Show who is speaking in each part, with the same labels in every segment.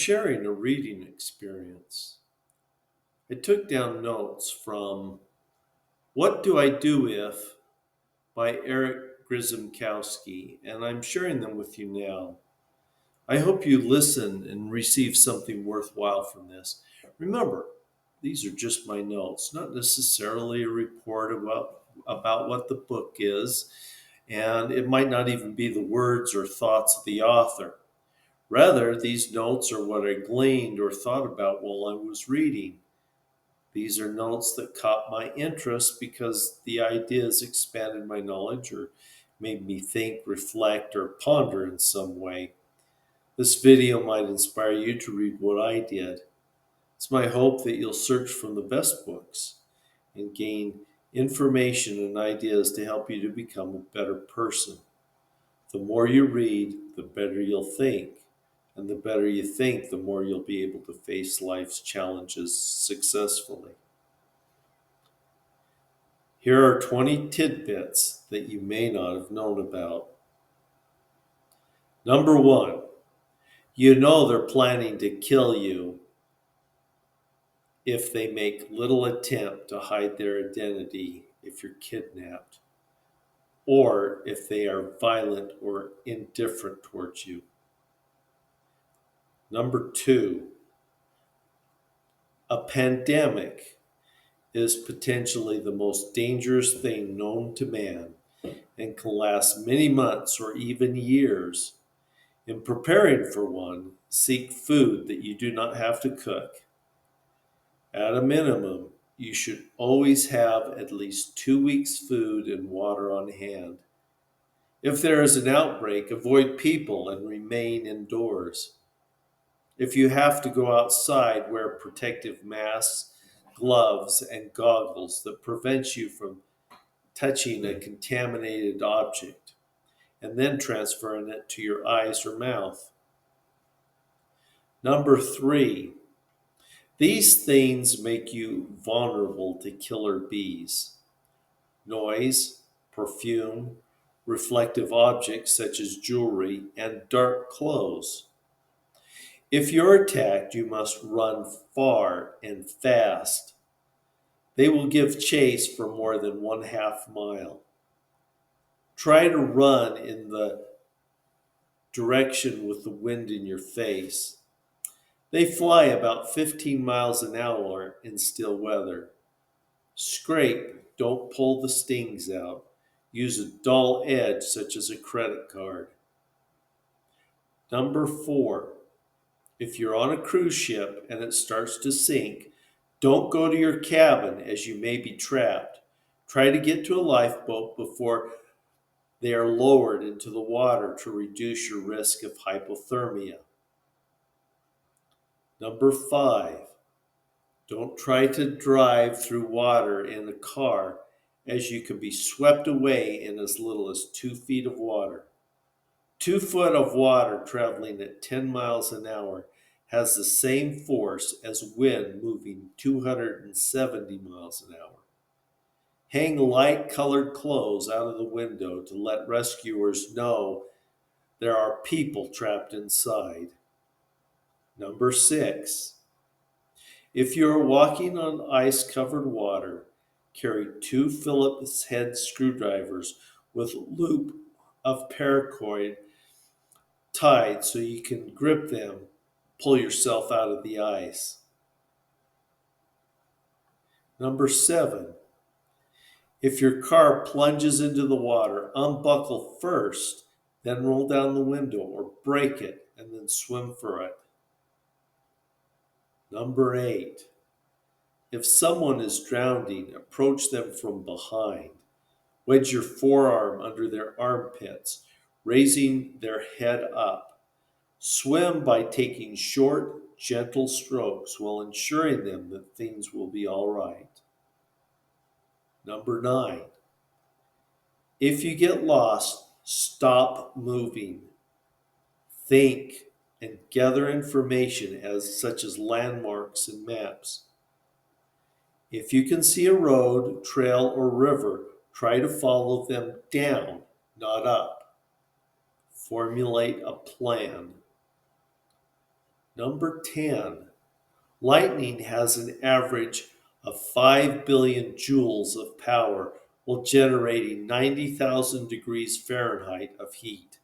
Speaker 1: sharing a reading experience. I took down notes from What Do I Do If by Eric Grzymkowski, and I'm sharing them with you now. I hope you listen and receive something worthwhile from this. Remember, these are just my notes, not necessarily a report about what the book is, and it might not even be the words or thoughts of the author. Rather, these notes are what I gleaned or thought about while I was reading. These are notes that caught my interest because the ideas expanded my knowledge or made me think, reflect, or ponder in some way. This video might inspire you to read what I did. It's my hope that you'll search from the best books and gain information and ideas to help you to become a better person. The more you read, the better you'll think. And the better you think, the more you'll be able to face life's challenges successfully. Here are 20 tidbits that you may not have known about. Number one, you know they're planning to kill you if they make little attempt to hide their identity if you're kidnapped, or if they are violent or indifferent towards you. Number two, a pandemic is potentially the most dangerous thing known to man and can last many months or even years. In preparing for one, seek food that you do not have to cook. At a minimum, you should always have at least 2 weeks' food and water on hand. If there is an outbreak, avoid people and remain indoors. If you have to go outside, wear protective masks, gloves, and goggles that prevent you from touching a contaminated object and then transferring it to your eyes or mouth. Number three, these things make you vulnerable to killer bees. Noise, perfume, reflective objects such as jewelry, and dark clothes. If you're attacked, you must run far and fast. They will give chase for more than 1/2 mile. Try to run in the direction with the wind in your face. They fly about 15 miles an hour in still weather. Scrape, don't pull the stings out. Use a dull edge such as a credit card. Number four, if you're on a cruise ship and it starts to sink, don't go to your cabin as you may be trapped. Try to get to a lifeboat before they are lowered into the water to reduce your risk of hypothermia. Number five, don't try to drive through water in a car as you can be swept away in as little as 2 feet of water. 2 foot of water traveling at 10 miles an hour has the same force as wind moving 270 miles an hour. Hang light colored clothes out of the window to let rescuers know there are people trapped inside. Number six, if you are walking on ice-covered water, carry 2 Phillips head screwdrivers with a loop of paracord tied so you can grip them, pull yourself out of the ice. Number seven, if your car plunges into the water, unbuckle first, then roll down the window or break it and then swim for it. Number eight, if someone is drowning, approach them from behind. Wedge your forearm under their armpits, raising their head up. Swim by taking short, gentle strokes while ensuring them that things will be all right. Number nine, if you get lost, stop moving. Think and gather information such as landmarks and maps. If you can see a road, trail, or river, try to follow them down, not up. Formulate a plan. Number 10. Lightning has an average of 5 billion joules of power while generating 90,000 degrees Fahrenheit of heat.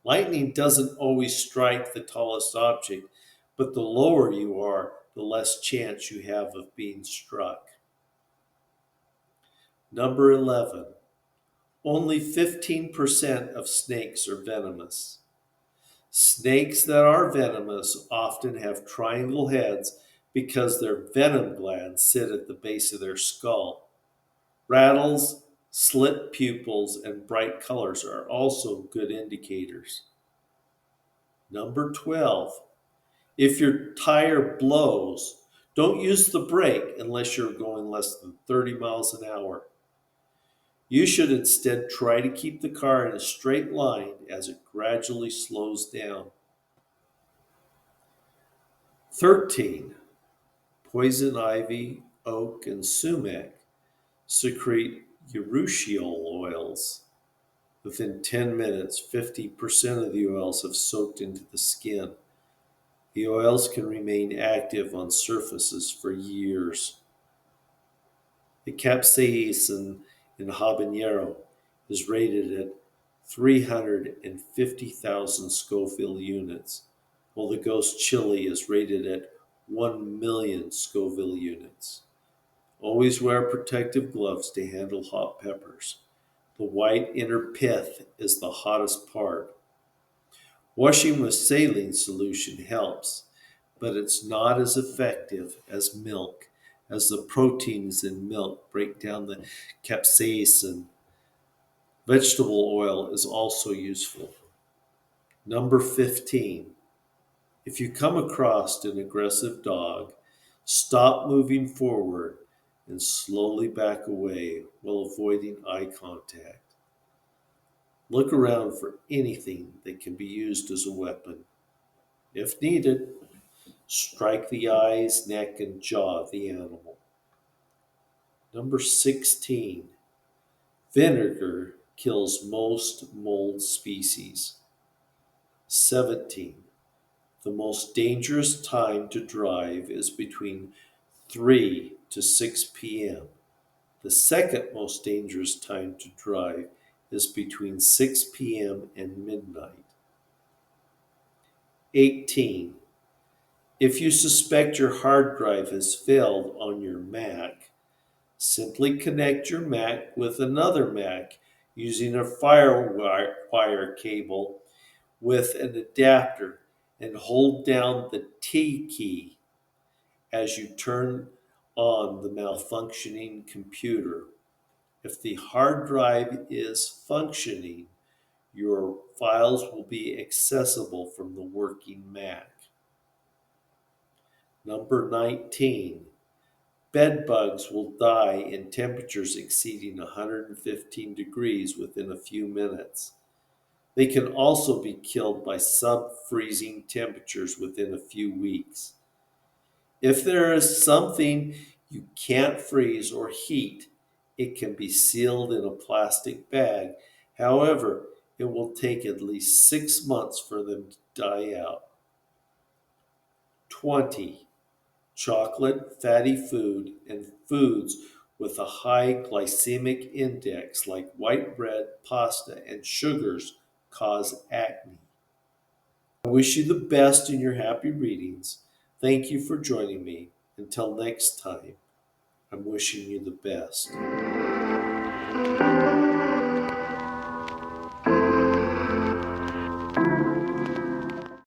Speaker 1: Lightning doesn't always strike the tallest object, but the lower you are, the less chance you have of being struck. Number 11. Only 15% of snakes are venomous. Snakes that are venomous often have triangle heads because their venom glands sit at the base of their skull. Rattles, slit pupils, and bright colors are also good indicators. Number 12. If your tire blows, don't use the brake unless you're going less than 30 miles an hour. You should instead try to keep the car in a straight line as it gradually slows down. 13. Poison ivy, oak, and sumac secrete urushiol oils. Within 10 minutes, 50% of the oils have soaked into the skin. The oils can remain active on surfaces for years. The capsaicin in habanero is rated at 350,000 Scoville units, while the ghost chili is rated at 1 million Scoville units. Always wear protective gloves to handle hot peppers. The white inner pith is the hottest part. Washing with saline solution helps, but it's not as effective as milk, as the proteins in milk break down the capsaicin. Vegetable oil is also useful. Number 15. If you come across an aggressive dog, stop moving forward and slowly back away while avoiding eye contact. Look around for anything that can be used as a weapon. If needed, strike the eyes, neck, and jaw of the animal. Number 16. Vinegar kills most mold species. 17. The most dangerous time to drive is between 3 to 6 p.m. The second most dangerous time to drive is between 6 p.m. and midnight. 18. If you suspect your hard drive has failed on your Mac, simply connect your Mac with another Mac using a firewire cable with an adapter and hold down the T key as you turn on the malfunctioning computer. If the hard drive is functioning, your files will be accessible from the working Mac. Number 19. Bed bugs will die in temperatures exceeding 115 degrees within a few minutes. They can also be killed by sub-freezing temperatures within a few weeks. If there is something you can't freeze or heat, it can be sealed in a plastic bag. However, it will take at least 6 months for them to die out. 20. Chocolate, fatty food, and foods with a high glycemic index like white bread, pasta, and sugars cause acne. I wish you the best in your happy readings. Thank you for joining me. Until next time, I'm wishing you the best.